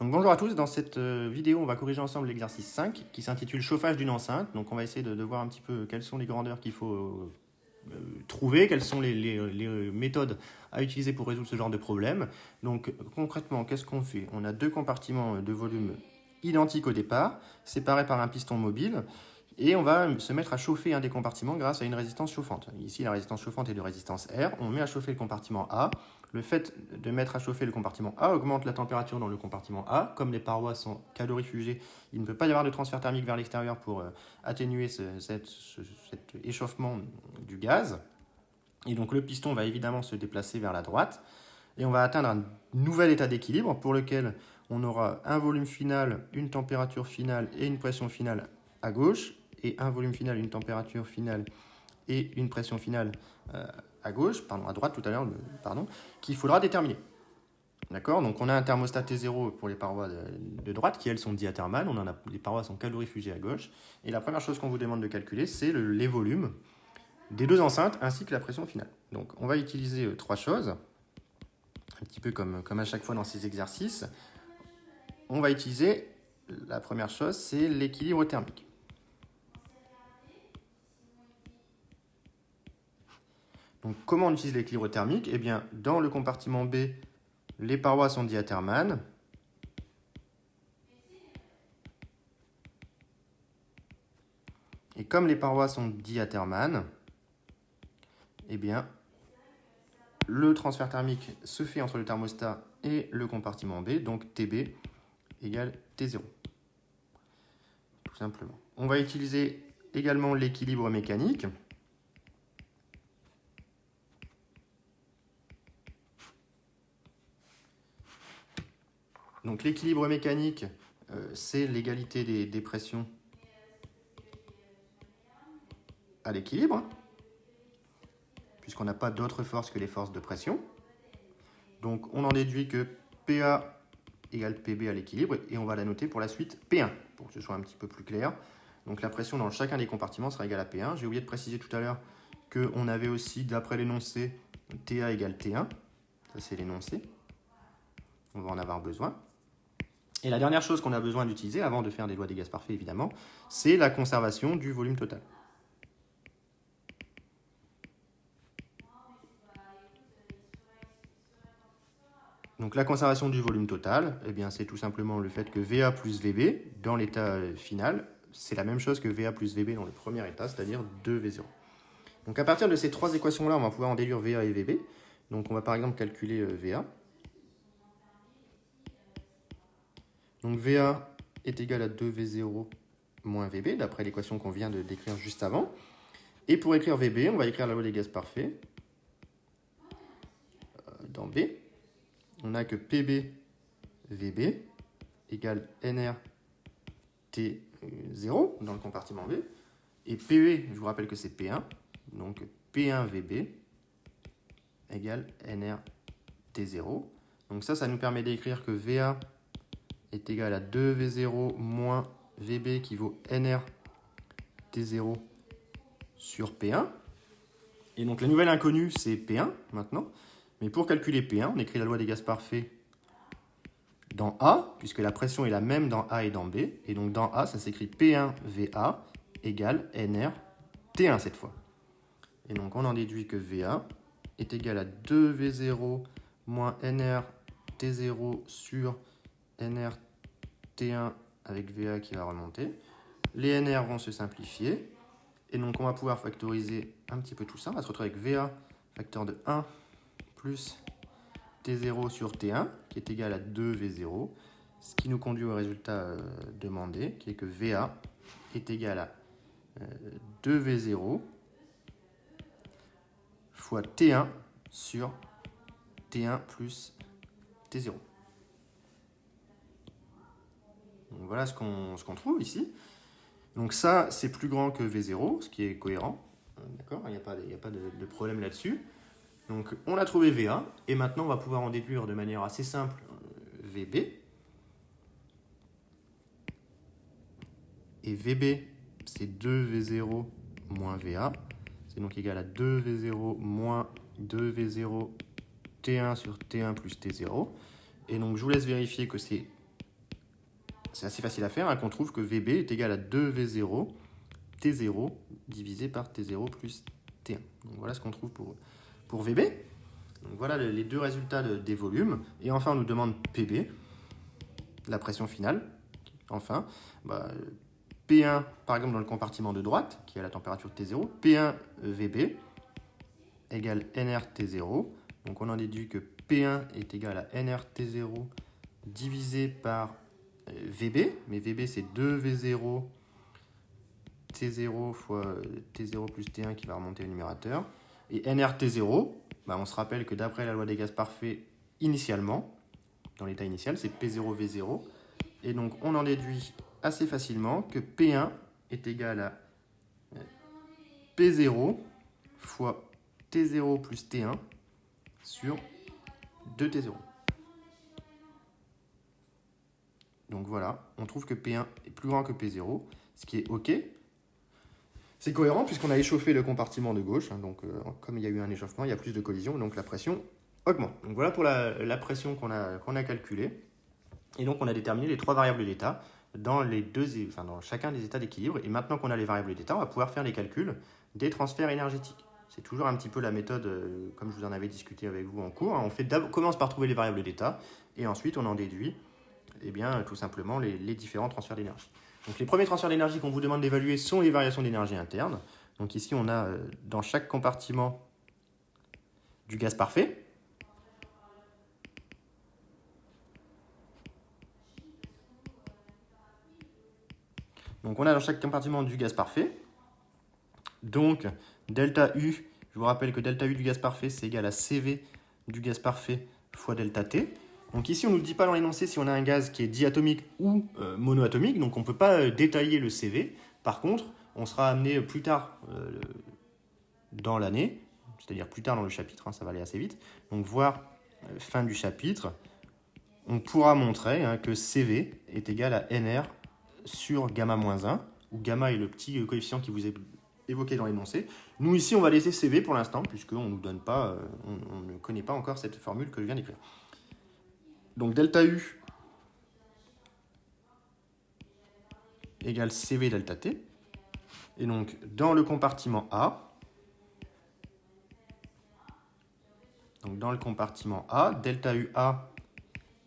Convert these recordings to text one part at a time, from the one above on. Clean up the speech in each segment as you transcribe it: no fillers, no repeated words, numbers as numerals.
Donc bonjour à tous, dans cette vidéo on va corriger ensemble l'exercice 5 qui s'intitule chauffage d'une enceinte. Donc on va essayer de voir un petit peu quelles sont les grandeurs qu'il faut trouver, quelles sont les méthodes à utiliser pour résoudre ce genre de problème. Donc concrètement, qu'est-ce qu'on fait? On a deux compartiments de volume identiques au départ, séparés par un piston mobile, et on va se mettre à chauffer un des compartiments grâce à une résistance chauffante. Ici, la résistance chauffante est de résistance R. On met à chauffer le compartiment A. Le fait de mettre à chauffer le compartiment A augmente la température dans le compartiment A. Comme les parois sont calorifugées, il ne peut pas y avoir de transfert thermique vers l'extérieur pour atténuer cet échauffement du gaz. Et donc le piston va évidemment se déplacer vers la droite. Et on va atteindre un nouvel état d'équilibre pour lequel on aura un volume final, une température finale et une pression finale à gauche, et un volume final, une température finale et une pression finale à droite tout à l'heure, qu'il faudra déterminer. D'accord? Donc on a un thermostat T0 pour les parois de droite qui elles sont diathermales, les parois sont calorifugées à gauche, et la première chose qu'on vous demande de calculer c'est les volumes des deux enceintes ainsi que la pression finale. Donc on va utiliser trois choses, un petit peu comme à chaque fois dans ces exercices. On va utiliser, la première chose, c'est l'équilibre thermique. Donc comment on utilise l'équilibre thermique? Eh bien, dans le compartiment B, les parois sont diathermales. Et comme les parois sont diathermales, eh bien, le transfert thermique se fait entre le thermostat et le compartiment B, donc TB égale T0. Tout simplement. On va utiliser également l'équilibre mécanique. Donc l'équilibre mécanique, c'est l'égalité des pressions à l'équilibre, puisqu'on n'a pas d'autres forces que les forces de pression. Donc on en déduit que PA égale PB à l'équilibre, et on va la noter pour la suite P1, pour que ce soit un petit peu plus clair. Donc la pression dans chacun des compartiments sera égale à P1. J'ai oublié de préciser tout à l'heure qu'on avait aussi, d'après l'énoncé, TA égale T1. Ça c'est l'énoncé. On va en avoir besoin. Et la dernière chose qu'on a besoin d'utiliser, avant de faire des lois des gaz parfaits évidemment, c'est la conservation du volume total. Donc la conservation du volume total, eh bien, c'est tout simplement le fait que VA plus VB, dans l'état final, c'est la même chose que VA plus VB dans le premier état, c'est-à-dire 2V0. Donc à partir de ces trois équations-là, on va pouvoir en déduire VA et VB. Donc on va par exemple calculer VA. Donc VA est égal à 2V0 moins VB, d'après l'équation qu'on vient de décrire juste avant. Et pour écrire VB, on va écrire la loi des gaz parfaits. Dans B, on a que PB VB égale NR T0 dans le compartiment B. Et PE, je vous rappelle que c'est P1. Donc P1 VB égale NR T0. Donc ça nous permet d'écrire que VA est égal à 2V0 moins VB qui vaut NR T0 sur P1. Et donc la nouvelle inconnue, c'est P1 maintenant. Mais pour calculer P1, on écrit la loi des gaz parfaits dans A, puisque la pression est la même dans A et dans B. Et donc dans A, ça s'écrit P1 VA égale NR T1 cette fois. Et donc on en déduit que VA est égal à 2V0 moins NR T0 sur NR T1 avec VA qui va remonter. Les NR vont se simplifier. Et donc on va pouvoir factoriser un petit peu tout ça. On va se retrouver avec VA facteur de 1 plus T0 sur T1 qui est égal à 2V0. Ce qui nous conduit au résultat demandé, qui est que VA est égal à 2V0 fois T1 sur T1 plus T0. Donc voilà ce qu'on trouve ici. Donc ça, c'est plus grand que V0, ce qui est cohérent. D'accord? Il n'y a pas de problème là-dessus. Donc on a trouvé VA, et maintenant on va pouvoir en déduire de manière assez simple VB. Et VB, c'est 2V0 moins VA. C'est donc égal à 2V0 moins 2V0 T1 sur T1 plus T0. Et donc je vous laisse vérifier que c'est c'est assez facile à faire, hein, qu'on trouve que VB est égal à 2V0 T0 divisé par T0 plus T1. Donc voilà ce qu'on trouve pour VB. Donc voilà les deux résultats des volumes. Et enfin, on nous demande PB, la pression finale. Enfin, P1, par exemple, dans le compartiment de droite, qui est à la température T0, P1 VB égale nRT0. Donc on en déduit que P1 est égal à nRT0 divisé par VB, mais VB c'est 2V0 T0 fois T0 plus T1 qui va remonter au numérateur. Et nRT0, on se rappelle que d'après la loi des gaz parfaits, initialement, dans l'état initial, c'est P0V0. Et donc on en déduit assez facilement que P1 est égal à P0 fois T0 plus T1 sur 2T0. Donc voilà, on trouve que P1 est plus grand que P0, ce qui est OK. C'est cohérent puisqu'on a échauffé le compartiment de gauche. Donc comme il y a eu un échauffement, il y a plus de collision, donc la pression augmente. Donc voilà pour la pression qu'on a calculée. Et donc on a déterminé les trois variables d'état dans chacun des états d'équilibre. Et maintenant qu'on a les variables d'état, on va pouvoir faire les calculs des transferts énergétiques. C'est toujours un petit peu la méthode, comme je vous en avais discuté avec vous en cours. On commence par trouver les variables d'état, et ensuite on en déduit tout simplement les différents transferts d'énergie. Donc les premiers transferts d'énergie qu'on vous demande d'évaluer sont les variations d'énergie interne. Donc ici on a dans chaque compartiment du gaz parfait. Donc on a dans chaque compartiment du gaz parfait. Donc delta U, je vous rappelle que delta U du gaz parfait c'est égal à CV du gaz parfait fois delta T. Donc ici on ne nous dit pas dans l'énoncé si on a un gaz qui est diatomique ou monoatomique, donc on ne peut pas détailler le CV. Par contre, on sera amené plus tard dans l'année, c'est-à-dire plus tard dans le chapitre, ça va aller assez vite, donc voir fin du chapitre, on pourra montrer que CV est égal à NR sur gamma-1, où gamma est le petit coefficient qui vous est évoqué dans l'énoncé. Nous ici on va laisser CV pour l'instant, puisqu'on nous donne pas, on ne connaît pas encore cette formule que je viens d'écrire. Donc delta U égale CV delta T. Et donc dans le compartiment A, delta UA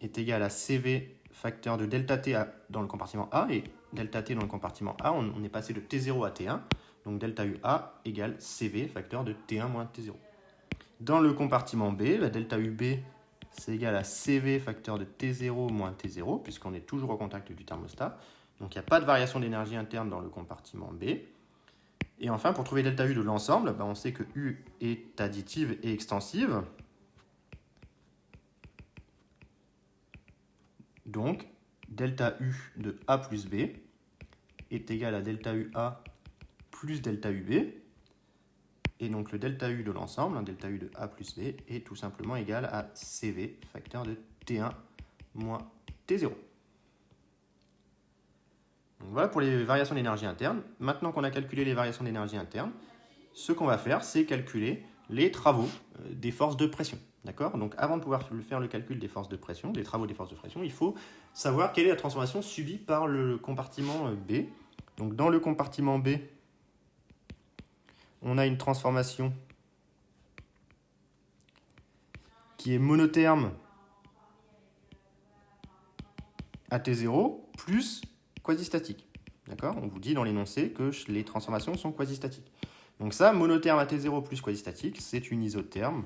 est égal à CV facteur de delta T dans le compartiment A, et delta T dans le compartiment A, on est passé de T0 à T1, donc delta UA égale CV facteur de T1 moins T0. Dans le compartiment B, la delta UB c'est égal à CV facteur de T0 moins T0, puisqu'on est toujours au contact du thermostat. Donc il n'y a pas de variation d'énergie interne dans le compartiment B. Et enfin, pour trouver delta U de l'ensemble, on sait que U est additive et extensive. Donc delta U de A plus B est égal à delta UA plus delta UB. Et donc le delta U de l'ensemble, delta U de A plus B, est tout simplement égal à CV, facteur de T1 moins T0. Donc voilà pour les variations d'énergie interne. Maintenant qu'on a calculé les variations d'énergie interne, ce qu'on va faire, c'est calculer les travaux des forces de pression. D'accord ? Donc avant de pouvoir faire le calcul des forces de pression, des travaux des forces de pression, il faut savoir quelle est la transformation subie par le compartiment B. Donc dans le compartiment B, on a une transformation qui est monotherme à T0 plus quasi-statique. D'accord ? On vous dit dans l'énoncé que les transformations sont quasi-statiques. Donc ça, monotherme à T0 plus quasi-statique, c'est une isotherme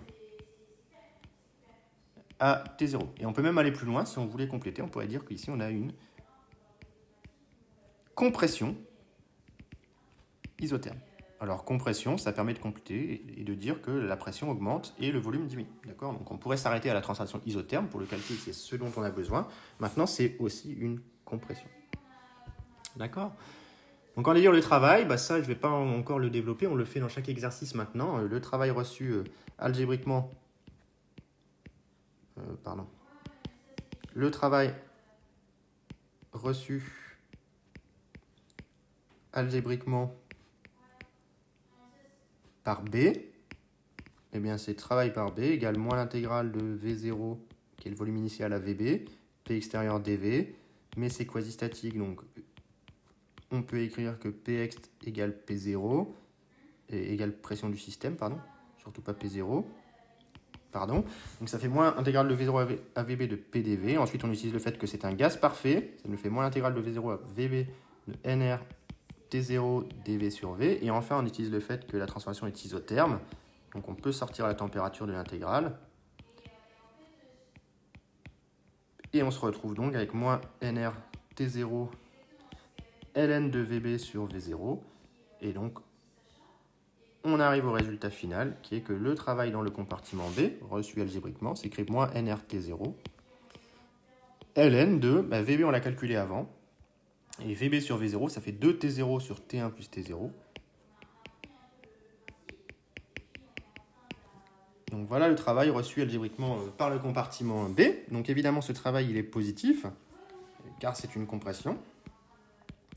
à T0. Et on peut même aller plus loin, si on voulait compléter, on pourrait dire qu'ici on a une compression isotherme. Alors compression, ça permet de compléter et de dire que la pression augmente et le volume diminue. D'accord ? Donc on pourrait s'arrêter à la transformation isotherme. Pour le calcul, c'est ce dont on a besoin. Maintenant, c'est aussi une compression. D'accord ? Donc en ayant le travail, ça je ne vais pas encore le développer, on le fait dans chaque exercice maintenant. Le travail reçu algébriquement, le travail reçu algébriquement par B, eh bien c'est travail par B égale moins l'intégrale de V0, qui est le volume initial à VB, P extérieur dV, mais c'est quasi-statique, donc on peut écrire que Px égale P0, et égale pression du système, pardon, surtout pas P0, pardon. Donc ça fait moins intégrale de V0 à VB de PdV. Ensuite, on utilise le fait que c'est un gaz parfait, ça nous fait moins intégrale de V0 à VB de NR T0 dV sur V. Et enfin, on utilise le fait que la transformation est isotherme, donc on peut sortir la température de l'intégrale. Et on se retrouve donc avec moins NR T0 ln de VB sur V0. Et donc, on arrive au résultat final, qui est que le travail dans le compartiment B, reçu algébriquement, s'écrit moins nRT0. ln de, VB on l'a calculé avant, et VB sur V0, ça fait 2T0 sur T1 plus T0. Donc voilà le travail reçu algébriquement par le compartiment B. Donc évidemment ce travail il est positif, car c'est une compression.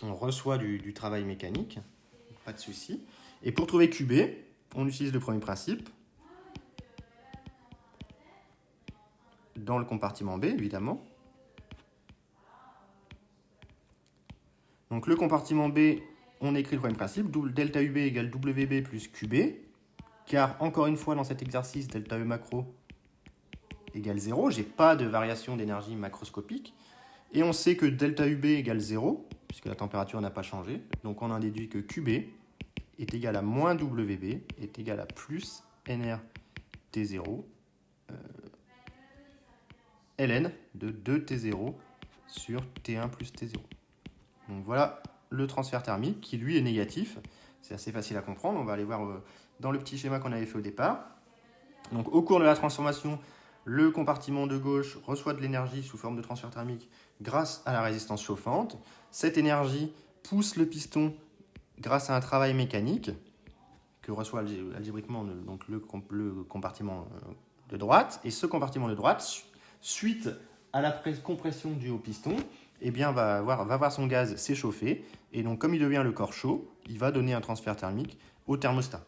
On reçoit du travail mécanique, pas de souci. Et pour trouver QB, on utilise le premier principe, dans le compartiment B évidemment. Donc le compartiment B, on écrit le premier principe, delta UB égale WB plus QB, car encore une fois dans cet exercice, delta E macro égale 0, j'ai pas de variation d'énergie macroscopique, et on sait que delta UB égale 0, puisque la température n'a pas changé, donc on en déduit que QB est égal à moins WB est égal à plus NR T0 ln de 2T0 sur T1 plus T0. Donc voilà le transfert thermique qui lui est négatif. C'est assez facile à comprendre. On va aller voir dans le petit schéma qu'on avait fait au départ. Donc au cours de la transformation, le compartiment de gauche reçoit de l'énergie sous forme de transfert thermique grâce à la résistance chauffante. Cette énergie pousse le piston grâce à un travail mécanique que reçoit algébriquement donc le compartiment de droite. Et ce compartiment de droite, suite à la compression due au piston, eh bien, va voir son gaz s'échauffer. Et donc, comme il devient le corps chaud, il va donner un transfert thermique au thermostat.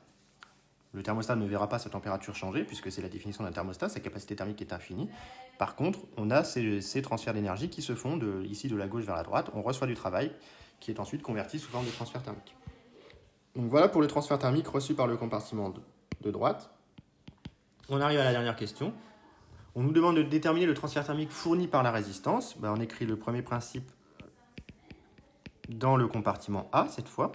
Le thermostat ne verra pas sa température changer, puisque c'est la définition d'un thermostat, sa capacité thermique est infinie. Par contre, on a ces transferts d'énergie qui se font ici de la gauche vers la droite. On reçoit du travail qui est ensuite converti sous forme de transfert thermique. Donc voilà pour le transfert thermique reçu par le compartiment de droite. On arrive à la dernière question. On nous demande de déterminer le transfert thermique fourni par la résistance. On écrit le premier principe dans le compartiment A cette fois.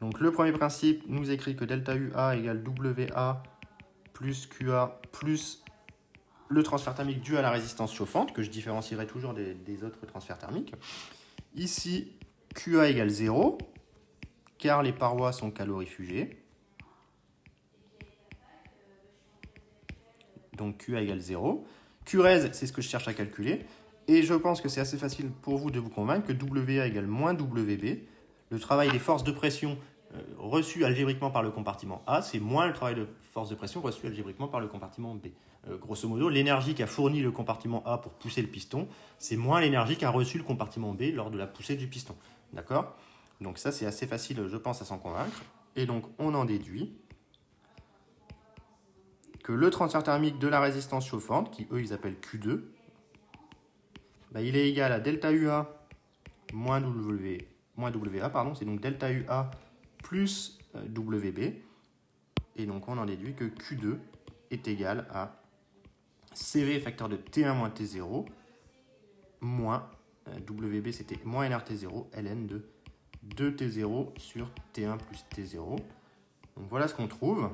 Donc le premier principe nous écrit que delta UA égale WA plus QA plus le transfert thermique dû à la résistance chauffante, que je différencierai toujours des autres transferts thermiques. Ici, QA égale 0, car les parois sont calorifugées. Donc QA égale 0. Qres, c'est ce que je cherche à calculer. Et je pense que c'est assez facile pour vous de vous convaincre que WA égale moins WB. Le travail des forces de pression reçues algébriquement par le compartiment A, c'est moins le travail de force de pression reçu algébriquement par le compartiment B. Grosso modo, l'énergie qu'a fourni le compartiment A pour pousser le piston, c'est moins l'énergie qu'a reçu le compartiment B lors de la poussée du piston. D'accord ? Donc ça, c'est assez facile, je pense, à s'en convaincre. Et donc, on en déduit que le transfert thermique de la résistance chauffante, qui eux, ils appellent Q2, il est égal à delta UA moins WA, c'est donc delta UA plus WB. Et donc, on en déduit que Q2 est égal à CV facteur de T1 moins T0 moins WB, c'était moins NRT0, ln de 2T0 sur T1 plus T0. Donc voilà ce qu'on trouve.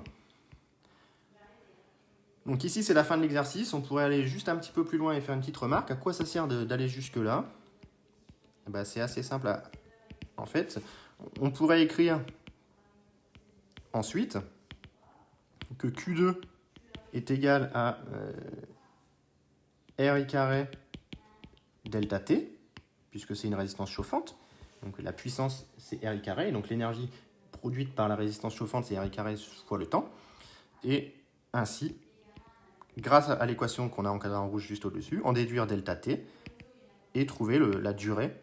Donc ici, c'est la fin de l'exercice. On pourrait aller juste un petit peu plus loin et faire une petite remarque. À quoi ça sert d'aller jusque-là ? C'est assez simple. En fait, on pourrait écrire ensuite que Q2 est égal à RI carré delta T, puisque c'est une résistance chauffante. Donc la puissance, c'est RI carré. Donc l'énergie produite par la résistance chauffante, c'est RI carré fois le temps. Et ainsi, grâce à l'équation qu'on a encadrée en rouge juste au-dessus, en déduire delta T et trouver la durée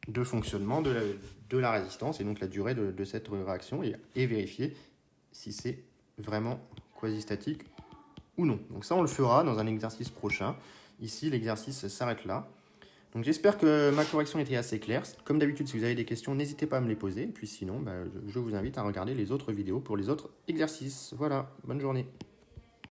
de fonctionnement de la résistance et donc la durée de cette réaction et vérifier si c'est vraiment quasi-statique ou non. Donc ça, on le fera dans un exercice prochain. Ici, l'exercice s'arrête là. Donc j'espère que ma correction était assez claire. Comme d'habitude, si vous avez des questions, n'hésitez pas à me les poser. Et puis sinon, je vous invite à regarder les autres vidéos pour les autres exercices. Voilà, bonne journée.